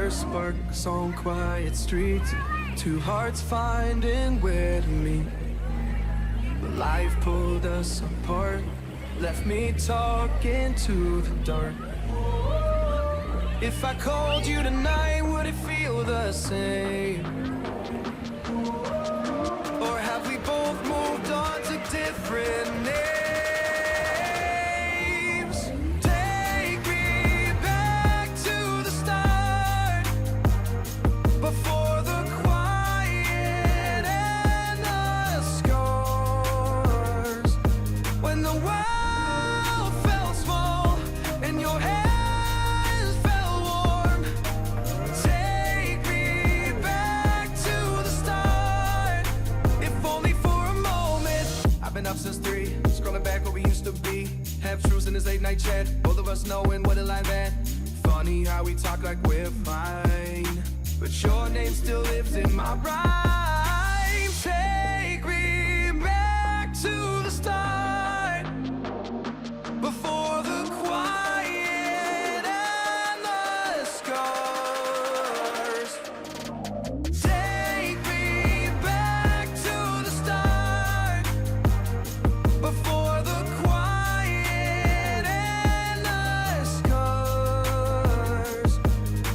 first sparks on quiet streets, two hearts finding where to meet. But life pulled us apart, left me talking to the dark. If I called you tonight, would it feel the same? Or have we both moved on to different names? Take me back to the start, before the quiet and the scars. When the world felt small and your hands felt warm. Take me back to the start, if only for a moment. I've been up since 3, scrolling back where we used to be. Half truths in this late night chat, both of us knowing what a lie that. Funny how we talk like we're fine, but your name still lives in my rhyme. Take me back to the start, before the quiet and the scars. Take me back to the start, before the quiet and the scars.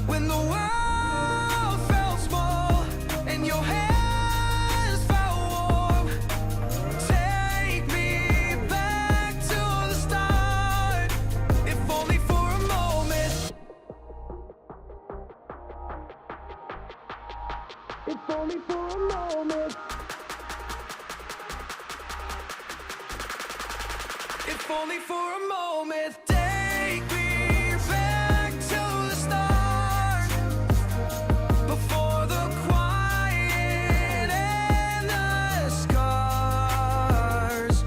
When the world felt small and your hands felt warm. Take me back to the start, if only for a moment. If only for a moment. If only for a moment. Take me back to the start, before the quiet and the scars.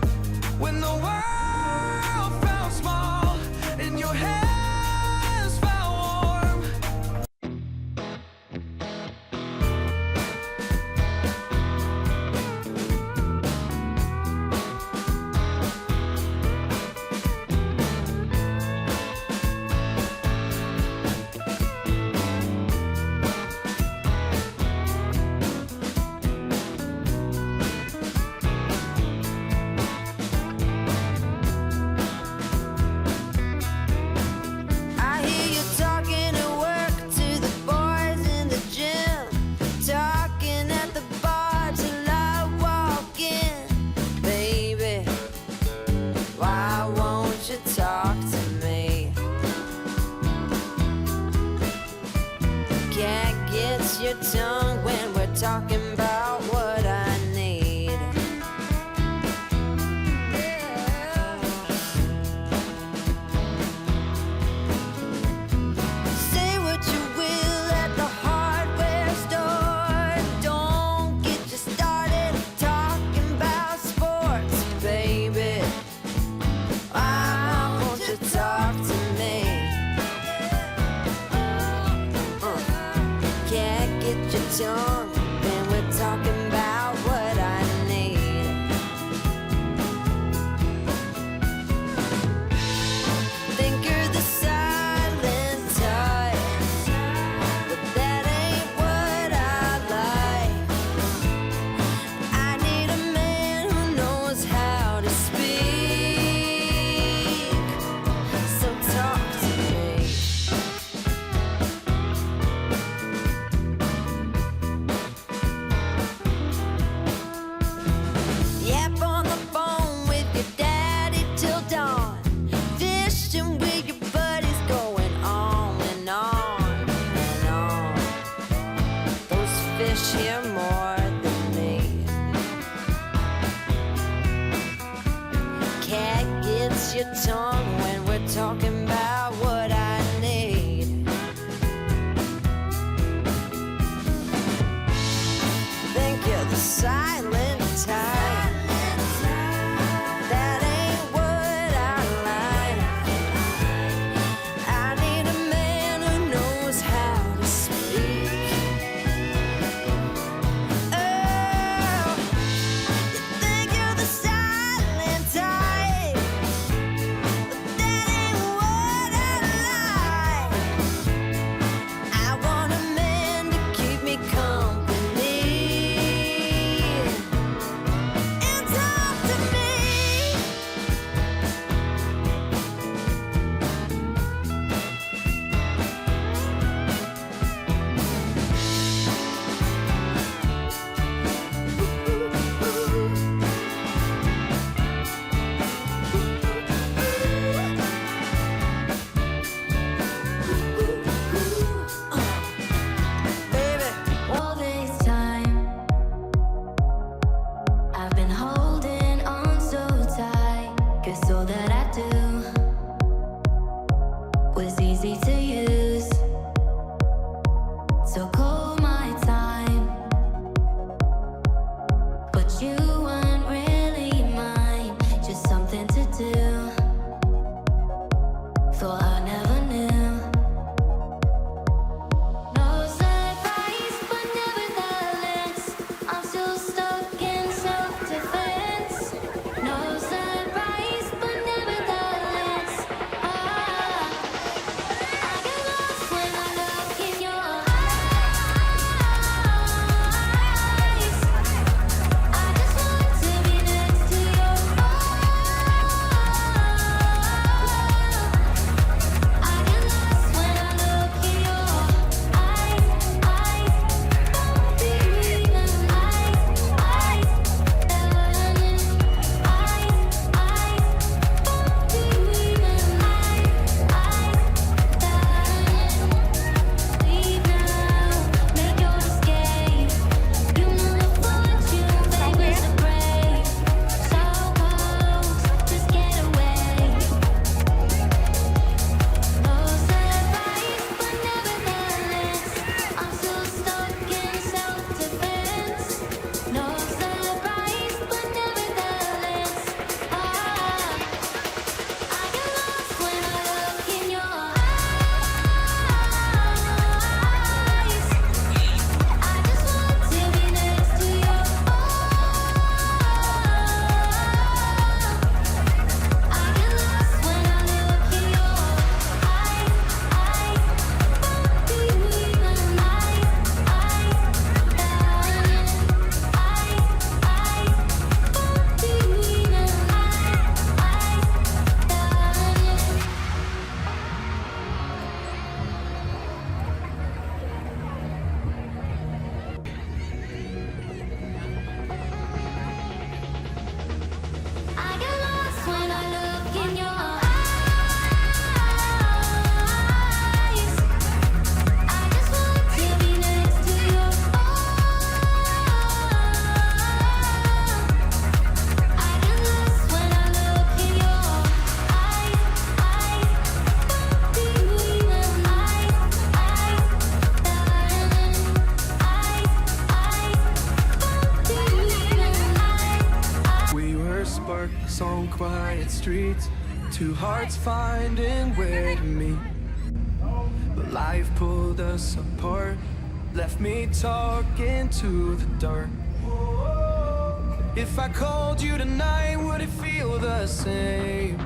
When the world felt small and your hands felt warm. I hear you talking at work to the boys in the gym, talking at the bar till I walk in. Baby, why won't you talk to me? Can't get your tongue when we're talking about what I need. Say what you will at the hardware store. Don't get you started talking about sports, baby. Why won't you talk to me? Can't get your tongue when we're talking about what I need. Think you're the silent type, but that ain't what I like. I need a man who knows how to speak, so talk to me. Yap on the phone with your daddy till dawn, fishing with your buddies, going on and on and on. Those fish hear more than me. Cat gets your tongue when we're talking about what I need. Think you're the silent type, that ain't what I like. I need a man who knows how to speak. Oh, you think you're the silent type, streets, two hearts finding where to meet. But life pulled us apart, left me talking to the dark. If I called you tonight, would it feel the same?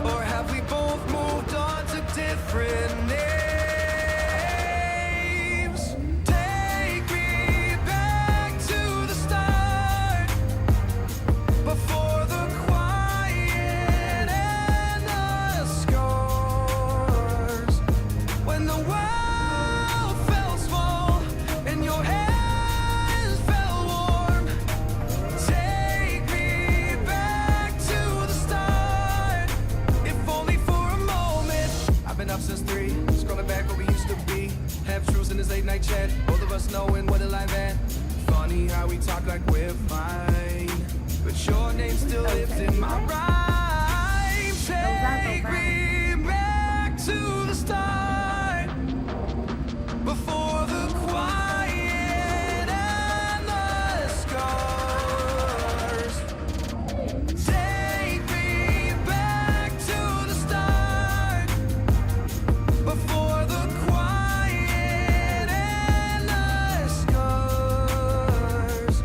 Or have we both moved on to different names? Take me back to the start, before the quiet and the scars. When the world felt small and your hands felt warm. Take me back to the start, if only for a moment. I've been up since 3, scrolling back where we used to be. Half truths in this late night chat, both of us knowing what a life at. Funny how we talk like we're fine, but your name still lives in my rhyme. Take me back to the start, before the quiet and the scars. Take me back to the start, before the quiet and the scars.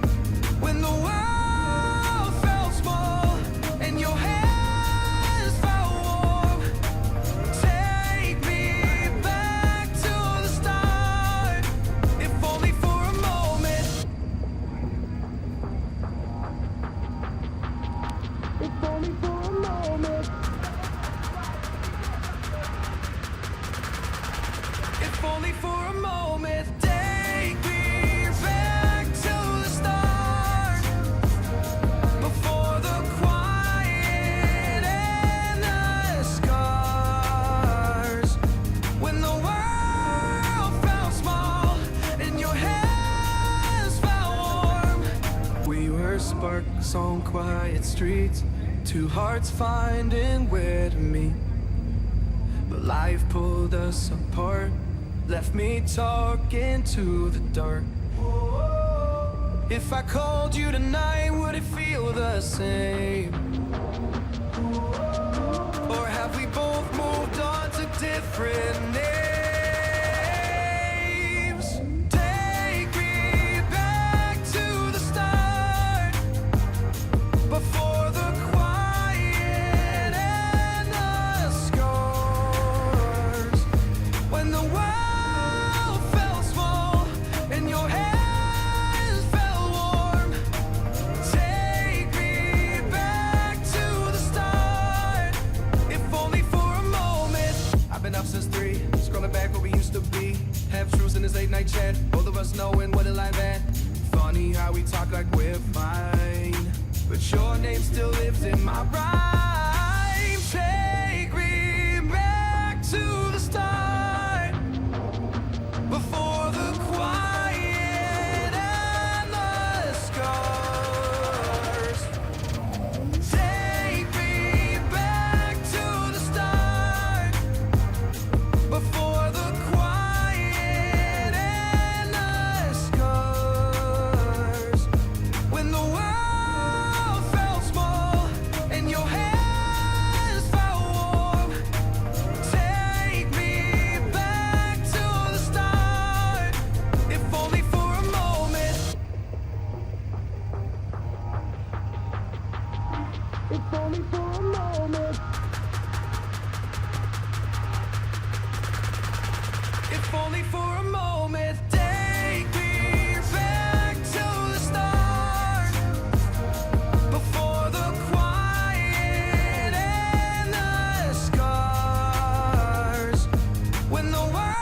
When the world felt small and your hands felt warm. Take me back to the start, if only for a moment. If only for a moment. If only for a moment. Take me back to the start, before the quiet and the scars. When the world felt small and your hands felt warm. We were sparks on quiet streets, two hearts finding where to meet. But life pulled us apart, left me talking to the dark. If I called you tonight, would it feel the same? Or have we both moved on to different names? Take me back to the start, before the quiet and the scars. When the world felt small and your hands felt warm. Take me back to the start, if only for a moment. I've been up since 3, scrolling back where we used to be. Half truths in this late night chat, both of us knowing what a life at. Funny how we talk like we're fine, but your name still lives in my rhyme. Take me back to the start, before the quiet and the scars. Take me back to the start, before the quiet and the scars. When the world felt small and your hands felt warm. Take me back to the start, if only for a moment. If only for a moment. If only for a moment.